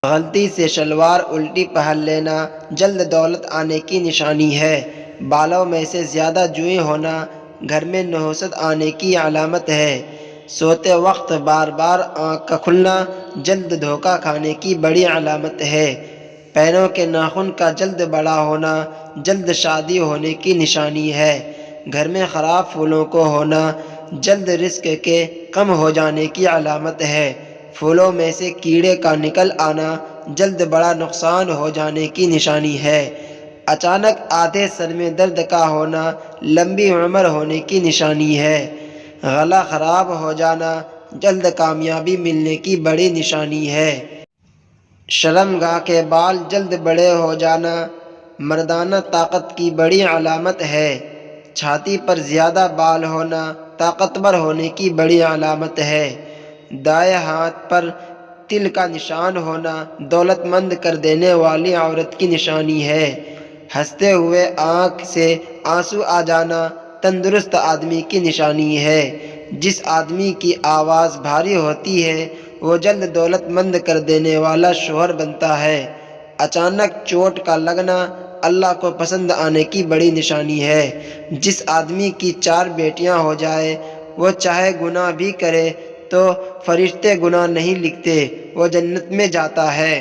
غلطی سے شلوار الٹی پہن لینا جلد دولت آنے کی نشانی ہے۔ بالوں میں سے زیادہ جوئیں ہونا گھر میں نحوست آنے کی علامت ہے۔ سوتے وقت بار بار آنکھ کا کھلنا جلد دھوکہ کھانے کی بڑی علامت ہے۔ پیروں کے ناخن کا جلد بڑا ہونا جلد شادی ہونے کی نشانی ہے۔ گھر میں خراب پھولوں کو ہونا جلد رزق کے کم ہو جانے کی علامت ہے۔ پھولوں میں سے کیڑے کا نکل آنا جلد بڑا نقصان ہو جانے کی نشانی ہے۔ اچانک آدھے سر میں درد کا ہونا لمبی عمر ہونے کی نشانی ہے۔ گلا خراب ہو جانا جلد کامیابی ملنے کی بڑی نشانی ہے۔ شرمگاہ کے بال جلد بڑے ہو جانا مردانہ طاقت کی بڑی علامت ہے۔ چھاتی پر زیادہ بال ہونا طاقتور ہونے کی بڑی علامت ہے۔ دائیں ہاتھ پر تل کا نشان ہونا دولت مند کر دینے والی عورت کی نشانی ہے۔ ہنستے ہوئے آنکھ سے آنسو آ جانا تندرست آدمی کی نشانی ہے۔ جس آدمی کی آواز بھاری ہوتی ہے وہ جلد دولت مند کر دینے والا شوہر بنتا ہے۔ اچانک چوٹ کا لگنا اللہ کو پسند آنے کی بڑی نشانی ہے۔ جس آدمی کی 4 بیٹیاں ہو جائے وہ چاہے گناہ بھی کرے تو فرشتے گناہ نہیں لکھتے، وہ جنت میں جاتا ہے۔